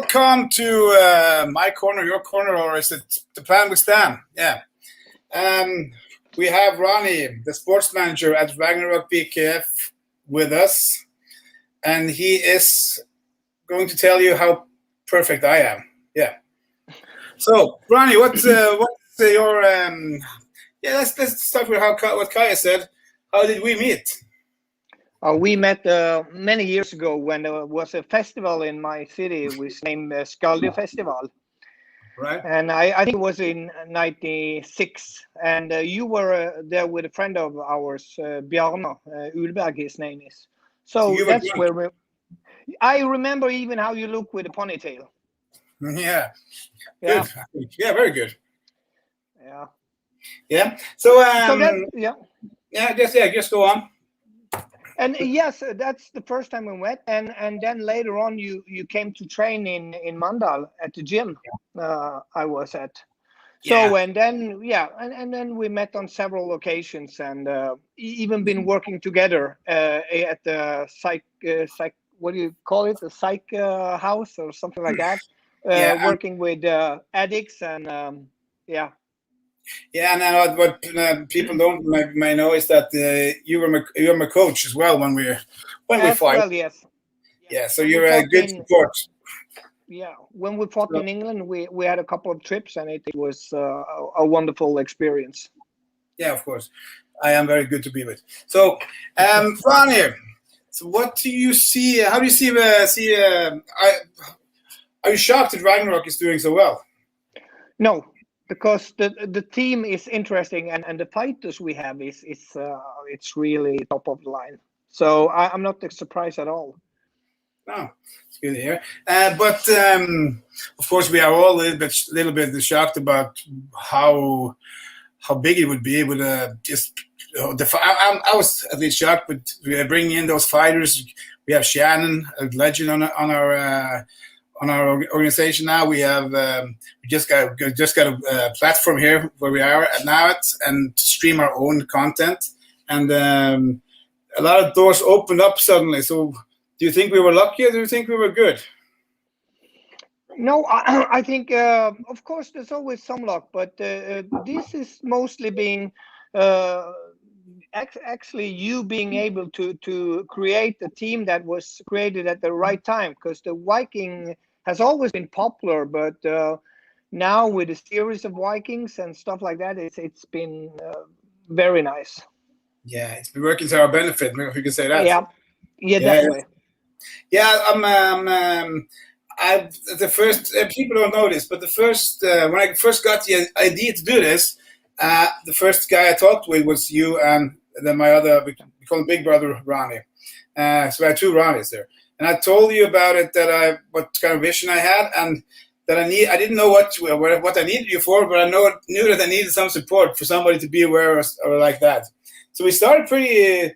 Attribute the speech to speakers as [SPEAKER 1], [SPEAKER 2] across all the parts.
[SPEAKER 1] welcome to my corner, your corner, or is it the plan with Stan? Yeah. We have Ronny, the sports manager at RAGNAROK BKF, with us, and he is going to tell you how perfect I am. Yeah. So, Ronny, what's your let's start with what Kaya said. How did we meet?
[SPEAKER 2] We met many years ago when there was a festival in my city which named Skaldi Festival.
[SPEAKER 1] Right.
[SPEAKER 2] And I think it was in 96. And you were there with a friend of ours, Bjarne Ulberg, his name is. So that's where I remember even how you look with a ponytail.
[SPEAKER 1] Yeah. Good. Yeah, very good.
[SPEAKER 2] Yeah.
[SPEAKER 1] Yeah. So just go on.
[SPEAKER 2] And yes, that's the first time we met, and then later on you came to train in Mandal at the gym I was at. So and then and then we met on several occasions, and even been working together at the psych what do you call it, the psych house or something like that, working with addicts and
[SPEAKER 1] Yeah, and what people don't may know is that you were my coach as well when we fought.
[SPEAKER 2] Well, yes.
[SPEAKER 1] Yeah, so you're a good support.
[SPEAKER 2] Yeah, when we fought in England, we had a couple of trips, and it was a wonderful experience.
[SPEAKER 1] Yeah, of course, I am very good to be with. So, Ronny, so what do you see? How do you see? Are you shocked that RAGNAROK is doing so well?
[SPEAKER 2] No. Because the team is interesting, and the fighters we have it's really top of the line. So I'm not surprised at all.
[SPEAKER 1] No, it's good to hear. But of course, we are all a little bit shocked about how big it would be with just. I was at least shocked, but we are bringing in those fighters. We have Shannon, a legend on our organization now. We have we just got a platform here where we are at now and to stream our own content, and a lot of doors opened up suddenly. So, do you think we were lucky, or do you think we were good?
[SPEAKER 2] No, I think of course there's always some luck, but this is mostly being actually you being able to create a team that was created at the right time, because the Viking has always been popular, but now with a series of Vikings and stuff like that, it's been very nice.
[SPEAKER 1] Yeah, it's been working to our benefit, if you can say that.
[SPEAKER 2] Yeah, definitely.
[SPEAKER 1] Yeah, the first people don't know this, but the first when I first got the idea to do this, the first guy I talked with was you, and then my other, we call him Big Brother Ronny. So I had two Ronnies there. And I told you about it, what kind of vision I had, and that I didn't know what I needed you for, but I knew that I needed some support for somebody to be aware or like that. So we started pretty.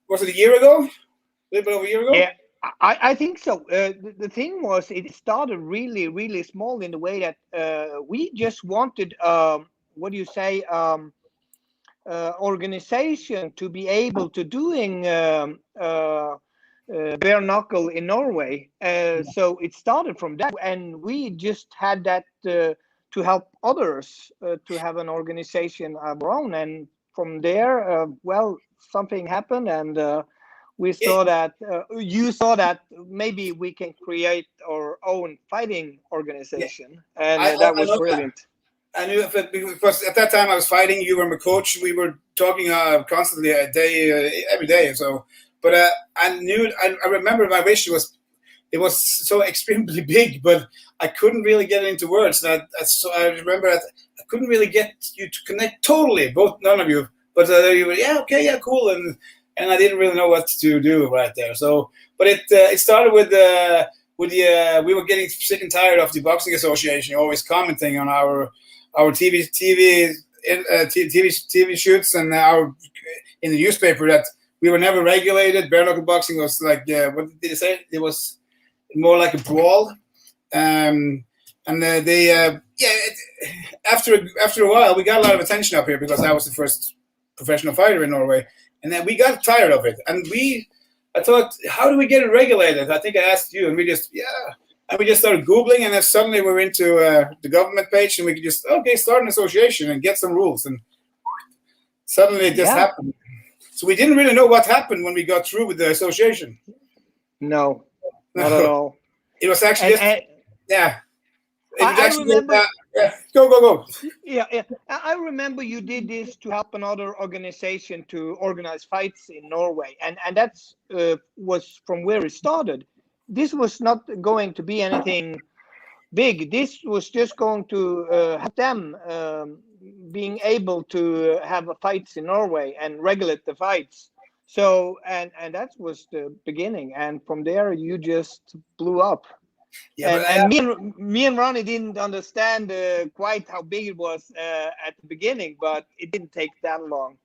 [SPEAKER 1] Was it a year ago? A little bit over a year ago.
[SPEAKER 2] Yeah, I think so. The thing was, it started really, really small in the way that we just wanted organization to be able to doing. Bare knuckle in Norway, so it started from that, and we just had that to help others to have an organization of our own, and from there, something happened, and we saw that you saw that maybe we can create our own fighting organization, and that was brilliant.
[SPEAKER 1] I knew because at that time I was fighting. You were my coach. We were talking constantly every day. So. But I remember my wish it was so extremely big, but I couldn't really get it into words. So I remember that I couldn't really get you to connect totally, none of you. But you were cool, and I didn't really know what to do right there. So, but it started with we were getting sick and tired of the Boxing Association always commenting on our TV shoots and in the newspaper that. We were never regulated. Bare knuckle boxing was like, what did they say? It was more like a brawl. And after a while, we got a lot of attention up here because I was the first professional fighter in Norway. And then we got tired of it. And I thought, how do we get it regulated? I think I asked you, and we just, And we just started Googling, and then suddenly we were into the government page, and we could just, start an association and get some rules. And suddenly it just happened. So we didn't really know what happened when we got through with the association.
[SPEAKER 2] No, not at all.
[SPEAKER 1] It was actually
[SPEAKER 2] I remember.
[SPEAKER 1] Go.
[SPEAKER 2] Yeah. I remember you did this to help another organization to organize fights in Norway, and that's was from where it started. This was not going to be anything big. This was just going to help them being able to have fights in Norway and regulate the fights. So and that was the beginning, and from there you just blew up. Yeah, and me and Ronny didn't understand quite how big it was at the beginning, but it didn't take that long.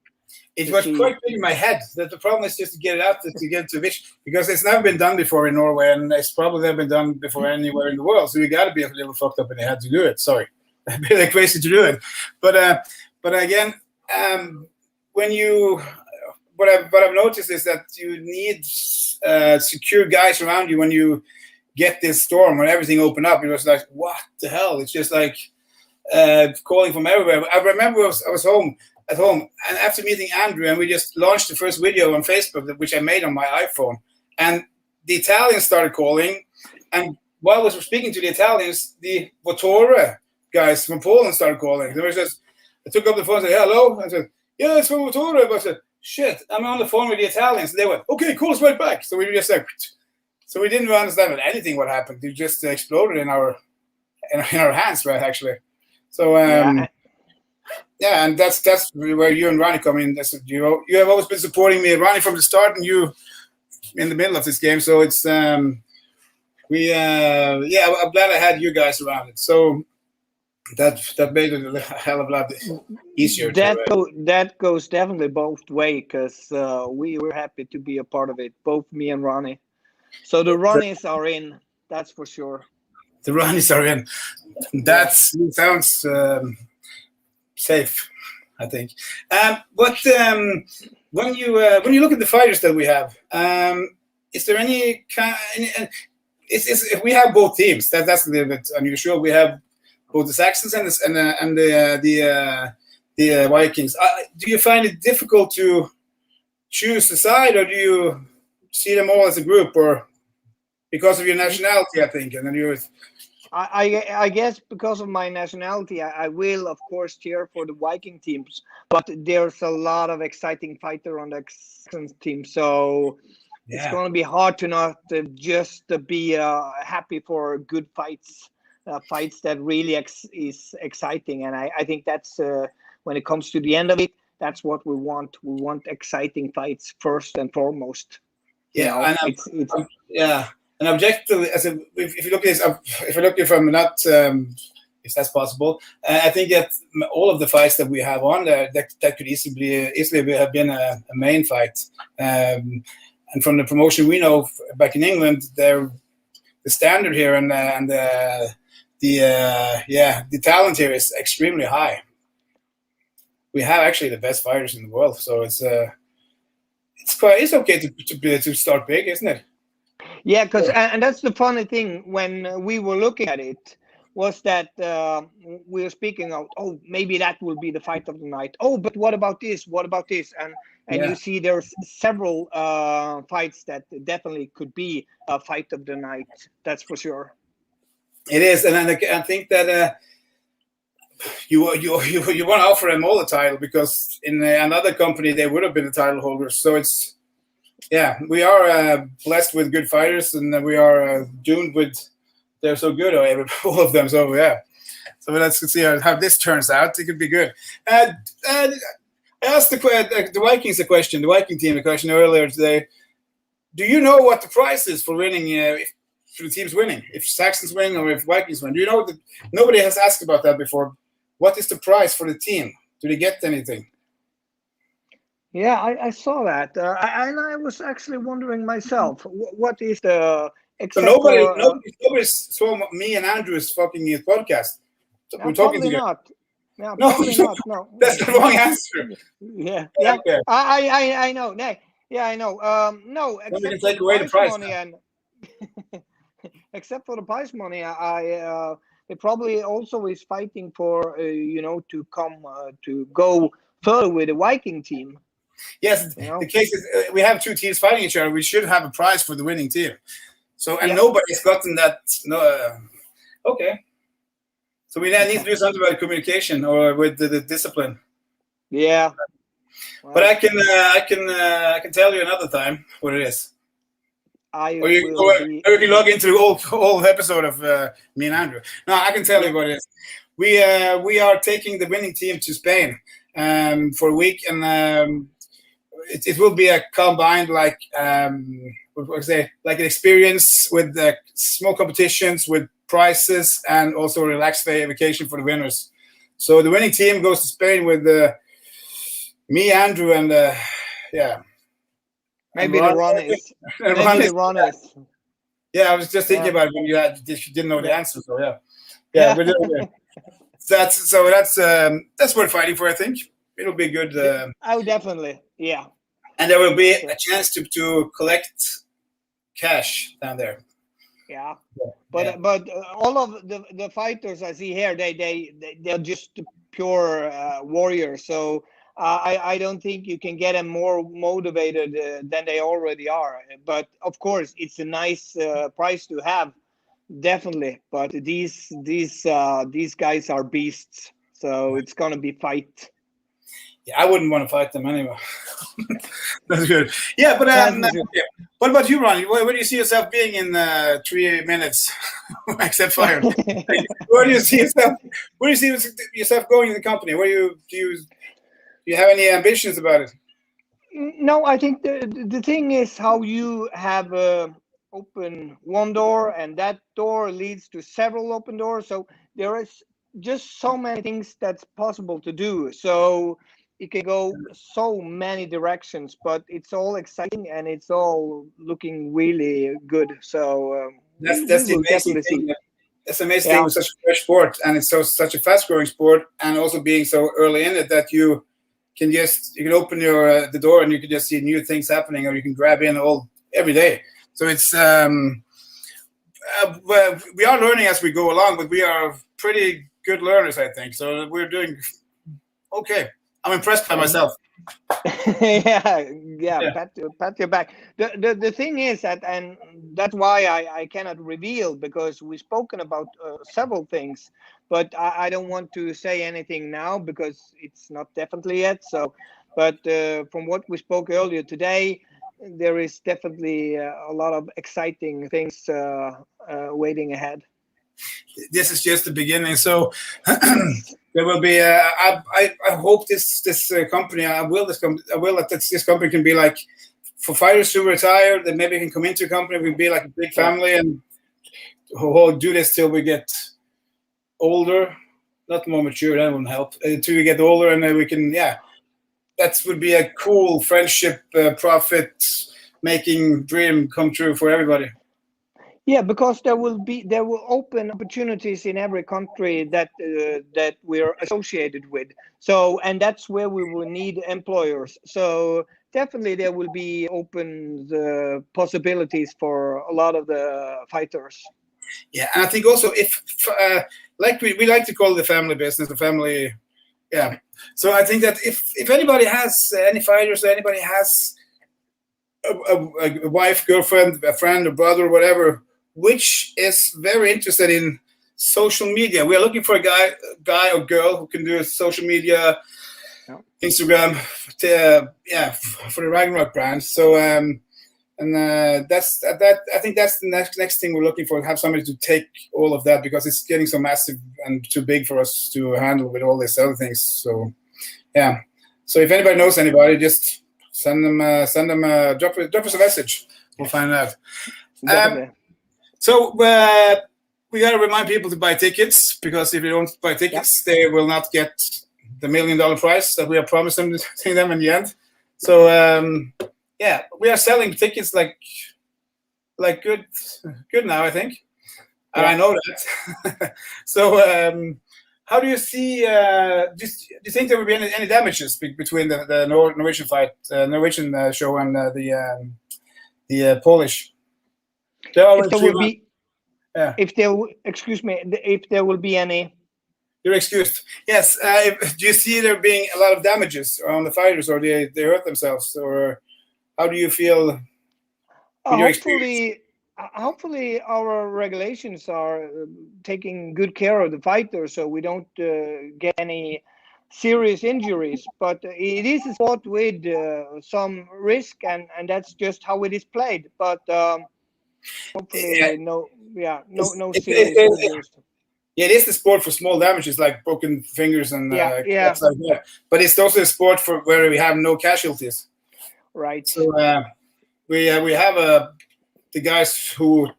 [SPEAKER 1] It was quite big in my head. That the problem is just to get it out, to get to vision, because it's never been done before in Norway, and it's probably never been done before anywhere in the world. So you got to be a little fucked up in the head to do it. Sorry, a bit crazy to do it, but again, when you what I've noticed is that you need secure guys around you when you get this storm, when everything opened up. It was like, what the hell? It's just like calling from everywhere. I remember I was at home, and after meeting Andrew, and we just launched the first video on Facebook, which I made on my iPhone, and the Italians started calling, and while I was speaking to the Italians, the Votore guys from Poland started calling. They were just, I took up the phone and said, hello. I said, yeah, it's from Votore. But I said, shit, I'm on the phone with the Italians. And they went, okay, call us right back. So we were just like, so we didn't understand anything what happened. It just exploded in our hands, right? Actually, so and that's where you and Ronny come in. You have always been supporting me, Ronny, from the start, and you in the middle of this game. So it's I'm glad I had you guys around it. So that made it a hell of a lot easier.
[SPEAKER 2] That goes definitely both ways, because we were happy to be a part of it, both me and Ronny. So the Ronnies are in, that's for sure.
[SPEAKER 1] The Ronnies are in. That sounds safe, I think. But when you look at the fighters that we have, is there any kind? If we have both teams, that's a little bit unusual. We have both the Saxons and the Vikings. Do you find it difficult to choose the side, or do you see them all as a group, or because of your nationality, I think, and then you?
[SPEAKER 2] I guess because of my nationality, I will of course cheer for the Viking teams, but there's a lot of exciting fighter on the Saxons team, so it's going to be hard to not just be happy for good fights that really is exciting, and I think that's when it comes to the end of it, that's what we want. We want exciting fights first and foremost.
[SPEAKER 1] Yeah, and objectively, if you look at this, if you look at it from not if that's possible, I think that all of the fights that we have on there, that could easily have been a main fight. And from the promotion we know back in England, the standard here and the talent here is extremely high. We have actually the best fighters in the world, so it's okay to start big, isn't it?
[SPEAKER 2] Yeah, because and that's the funny thing when we were looking at it, was that we were speaking of, maybe that will be the fight of the night. But what about this? What about this? And you see there's several fights that definitely could be a fight of the night. That's for sure.
[SPEAKER 1] It is, and I think that you want to offer them all the title, because in another company they would have been the title holders. So it's. Yeah, we are blessed with good fighters, and we are doomed with they're so good, all of them. So so let's see how this turns out. It could be good. I asked the Vikings the Viking team a question earlier today. Do you know what the price is for winning? For the teams winning, if Saxons win or if Vikings win? Do you know that nobody has asked about that before? What is the price for the team? Do they get anything?
[SPEAKER 2] Yeah, I saw that, and I was actually wondering myself, what is the?
[SPEAKER 1] So nobody saw me and Andrew's fucking podcast. We're talking together.
[SPEAKER 2] Not. Yeah, probably not. No,
[SPEAKER 1] that's the wrong answer.
[SPEAKER 2] Yeah. Okay. I know. Yeah, I know. No,
[SPEAKER 1] we can take away the price.
[SPEAKER 2] except for the prize money, they probably also is fighting for to come to go further with the Viking team.
[SPEAKER 1] Yes, the case is we have two teams fighting each other. We should have a prize for the winning team. So and nobody's gotten that. No, okay. So we need to do something about communication or with the discipline.
[SPEAKER 2] Yeah.
[SPEAKER 1] Well, but I can tell you another time what it is. Or you can log into the old episode of me and Andrew. No, I can tell you what it is. We are taking the winning team to Spain for a week, and it will be a combined like an experience with small competitions with prizes and also a relaxed vacation for the winners. So the winning team goes to Spain with me, Andrew, and
[SPEAKER 2] maybe the runners. Maybe the runners.
[SPEAKER 1] Yeah, I was just thinking about it when you didn't know the answer. So yeah. We're doing it. That's worth fighting for. I think it'll be good.
[SPEAKER 2] Oh, definitely. Yeah.
[SPEAKER 1] And there will be a chance to collect cash down there.
[SPEAKER 2] Yeah. But all of the fighters I see here, they're just pure warriors. So I don't think you can get them more motivated than they already are. But of course, it's a nice prize to have, definitely. But these guys are beasts, so it's gonna be fight.
[SPEAKER 1] Yeah, I wouldn't want to fight them anyway. That's good. Yeah, but what about you, Ronny? Where do you see yourself being in 3 minutes, except fire? Where do you see yourself? Where do you see yourself going in the company? Do you have any ambitions about it?
[SPEAKER 2] No, I think the thing is how you have open one door, and that door leads to several open doors. So there is just so many things that's possible to do. So it can go so many directions, but it's all exciting and it's all looking really good. So
[SPEAKER 1] that's the amazing thing. That's the amazing thing with such a fresh sport, and it's such a fast-growing sport, and also being so early in it that you can open the door and you can just see new things happening, or you can grab in every day. So it's we are learning as we go along, but we are pretty good learners, I think. So we're doing okay. I'm impressed by myself.
[SPEAKER 2] Yeah. Pat your back. The thing is that, and that's why I cannot reveal, because we've spoken about several things, but I don't want to say anything now because it's not definitely yet. So, but from what we spoke earlier today, there is definitely a lot of exciting things waiting ahead.
[SPEAKER 1] This is just the beginning. So there will be. I hope this company. I will that this company can be like for fighters who retire. That maybe can come into a company. We be like a big family and do this till we get older, not more mature. That wouldn't help. Till we get older, and then we can. Yeah, that would be a cool friendship, profit-making dream come true for everybody.
[SPEAKER 2] Yeah, because there will open opportunities in every country that we're associated with. So, and that's where we will need employers. So definitely there will be open the possibilities for a lot of the fighters.
[SPEAKER 1] Yeah, and I think also if like we like to call it the family business, the family. Yeah. So I think that if anybody has any fighters, anybody has a wife, girlfriend, a friend, a brother, or whatever, which is very interested in social media. We are looking for a guy or girl who can do social media, Instagram, for the RAGNAROK brand. So that's that. I think that's the next thing we're looking for. Have somebody to take all of that, because it's getting so massive and too big for us to handle with all these other things. So yeah. So if anybody knows anybody, just send them drop us a message. We'll find out. So we got to remind people to buy tickets, because if you don't buy tickets, they will not get the $1 million prize that we have promised them in the end. So we are selling tickets like good now, I think, and I know that. So how do you see? Do you think there will be any damages between the Norwegian fight, Norwegian show, and the Polish?
[SPEAKER 2] There will be.
[SPEAKER 1] Yeah.
[SPEAKER 2] If there, excuse me, if there will be any.
[SPEAKER 1] You're excused. Yes. Do you see there being a lot of damages on the fighters, or they hurt themselves, or how do you feel with your experience?
[SPEAKER 2] Hopefully our regulations are taking good care of the fighters, so we don't get any serious injuries. But it is a sport with some risk, and that's just how it is played. But
[SPEAKER 1] Yeah,
[SPEAKER 2] hopefully, no
[SPEAKER 1] it,
[SPEAKER 2] serious injuries.
[SPEAKER 1] yeah, it is the sport for small damages like broken fingers and
[SPEAKER 2] Yeah,
[SPEAKER 1] cuts like that. But it's also a sport for where we have no casualties.
[SPEAKER 2] right.
[SPEAKER 1] So we have the guys who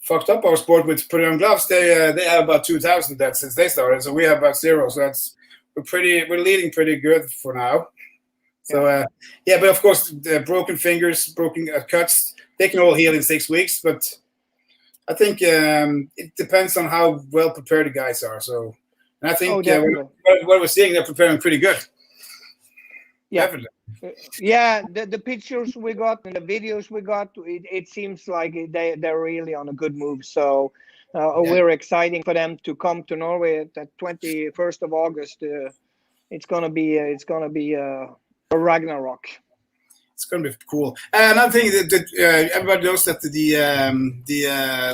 [SPEAKER 1] fucked up our sport with putting on gloves. They have about 2,000 deaths since they started. So we have about 0. So we're leading pretty good for now. So yeah, but of course the broken fingers, broken cuts, they can all heal in 6 weeks. But I think it depends on how well prepared the guys are. So, and I think what we're seeing, they're preparing pretty good.
[SPEAKER 2] Yeah,
[SPEAKER 1] definitely.
[SPEAKER 2] Yeah. The pictures we got and the videos we got, it seems like they're really on a good move. So we're exciting for them to come to Norway at the 21st of August. It's gonna be a Ragnarok.
[SPEAKER 1] It's going to be cool. Another thing that everybody knows that the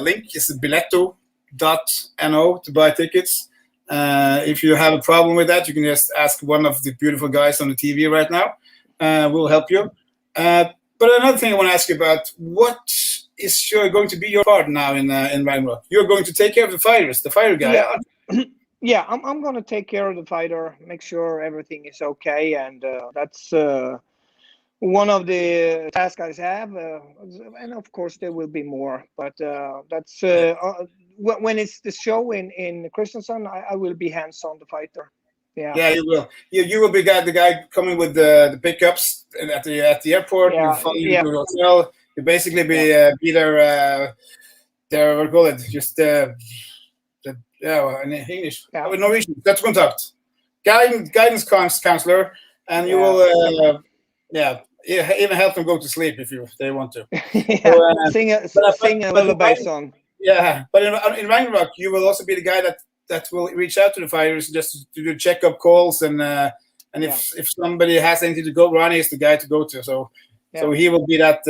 [SPEAKER 1] link is biletto.no to buy tickets. If you have a problem with that, you can just ask one of the beautiful guys on the TV right now. We'll help you. But another thing I want to ask you about, what is going to be your part now in Ragnarok? You're going to take care of the fighters, the fighter guy.
[SPEAKER 2] Yeah. Yeah, I'm going to take care of the fighter, make sure everything is okay, and that's one of the tasks I have, and of course there will be more. But that's when it's the show in Kristiansand, I will be hands-on the fighter.
[SPEAKER 1] Yeah, you will. You will be the guy coming with the pickups at the airport. You follow you to the hotel. You basically be their what do you call it? Just in English. Norwegian. That's contact. Guidance counselor, and you will even help them go to sleep if they want to.
[SPEAKER 2] Sing a lullaby song.
[SPEAKER 1] Yeah, but in Ragnarok, you will also be the guy that will reach out to the fighters just to do checkup calls, and if somebody has anything to go, Ronny is the guy to go to. So he will be that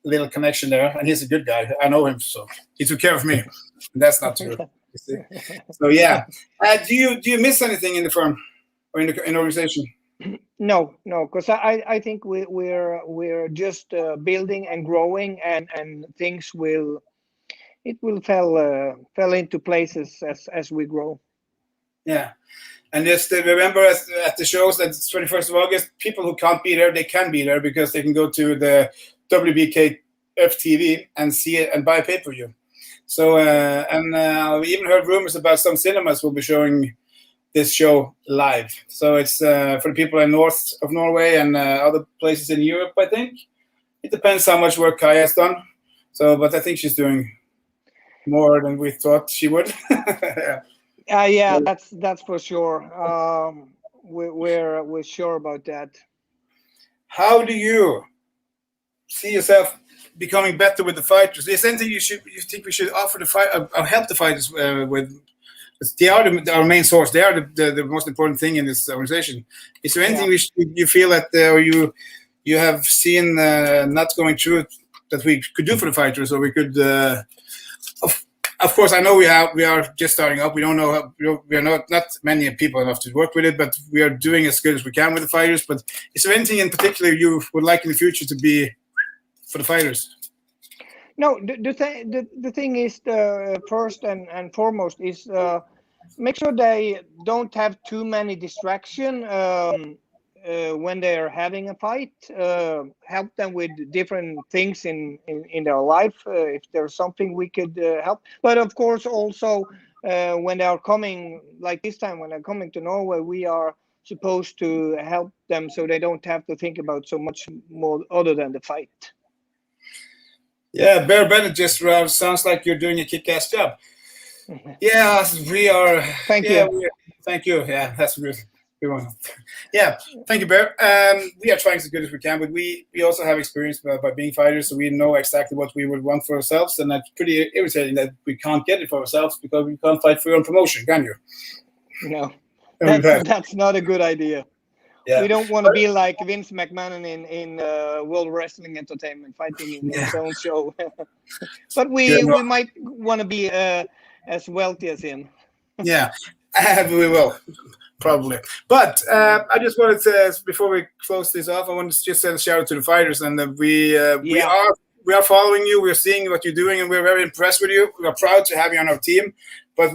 [SPEAKER 1] little connection there, and he's a good guy. I know him, so he took care of me. That's not true. So yeah, do you miss anything in the firm or in the organization?
[SPEAKER 2] No, because I think we're just building and growing, and things will fell into places as we grow.
[SPEAKER 1] Yeah, and just remember at the shows that it's 21st of August, people who can't be there, they can be there because they can go to the WBKF TV and see it and buy a pay-per-view. So we even heard rumors about some cinemas will be showing this show live. So it's for the people in north of Norway and other places in Europe, I think. It depends how much work Kai has done. So, but I think she's doing more than we thought she would.
[SPEAKER 2] Yeah, that's for sure. We're sure about that.
[SPEAKER 1] How do you see yourself becoming better with the fighters? Is there anything you think we should offer the fight or help the fighters with? They are our main source. They are the most important thing in this organization. Is there anything you feel that or you have seen not going through that we could do for the fighters, or we could? Of course, I know we are just starting up. We don't know. We are not many people enough to work with it, but we are doing as good as we can with the fighters. But is there anything in particular you would like in the future to be for the fighters?
[SPEAKER 2] No, the thing is, first and foremost is make sure they don't have too many distractions when they are having a fight. Help them with different things in their life. If there's something we could help, but of course also when they are coming, like this time when they're coming to Norway, we are supposed to help them so they don't have to think about so much more other than the fight.
[SPEAKER 1] Yeah, Bear Bennett just sounds like you're doing a kick-ass job. Yeah, we are.
[SPEAKER 2] Thank you.
[SPEAKER 1] Thank you. Yeah, that's good. Yeah, thank you, Bear. We are trying as good as we can, but we also have experience by being fighters, so we know exactly what we would want for ourselves, and that's pretty irritating that we can't get it for ourselves because we can't fight for your own promotion, can you?
[SPEAKER 2] No, that's not a good idea.
[SPEAKER 1] Yeah.
[SPEAKER 2] We don't want to be like Vince McMahon in World Wrestling Entertainment, fighting in his own show. But we might want to be as wealthy as him.
[SPEAKER 1] Yeah, we will. Probably. But I just wanted to, before we close this off, I wanted to just send a shout out to the fighters, and we are following you. We're seeing what you're doing, and we're very impressed with you. We are proud to have you on our team, but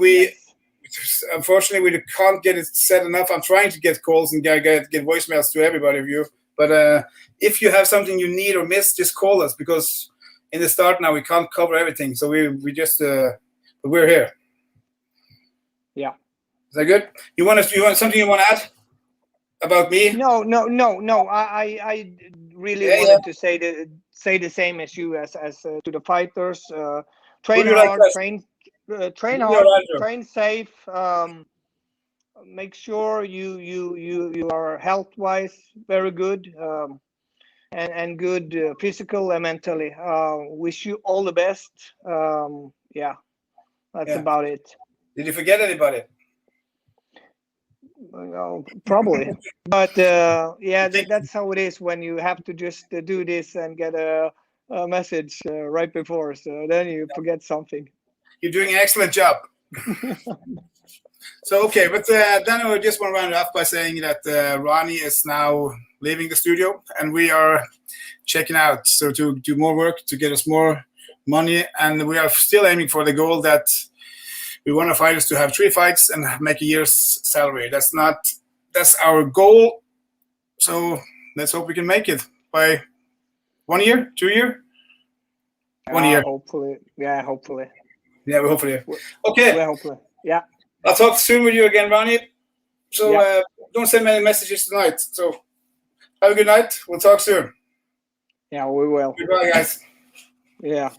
[SPEAKER 1] unfortunately we can't get it set enough. I'm trying to get calls and get voicemails to everybody of you. But if you have something you need or miss, just call us, because in the start now we can't cover everything. So we just we're here.
[SPEAKER 2] Yeah.
[SPEAKER 1] Is that good? You want something you want to add about me?
[SPEAKER 2] No. I really wanted to say the same as you, as to the fighters. Train hard, train hard, train safe. Make sure you are health wise very good, and good physical and mentally. Wish you all the best. That's about it.
[SPEAKER 1] Did you forget anybody?
[SPEAKER 2] Well, probably, but that's how it is when you have to just do this and get a message right before, so then you forget something.
[SPEAKER 1] You're doing an excellent job. So okay, but then I just want to round it off by saying that Ronny is now leaving the studio, and we are checking out, so to do more work to get us more money, and we are still aiming for the goal that we want our fighters to have 3 fights and make a year's salary. That's our goal. So let's hope we can make it by 1 year, 2 year, 1 year.
[SPEAKER 2] Hopefully, yeah, hopefully.
[SPEAKER 1] Yeah, hopefully. Okay.
[SPEAKER 2] Yeah, hopefully. Yeah.
[SPEAKER 1] I'll talk soon with you again, Ronny. So don't send many messages tonight. So have a good night. We'll talk soon.
[SPEAKER 2] Yeah, we will.
[SPEAKER 1] Goodbye, guys.
[SPEAKER 2] Yeah.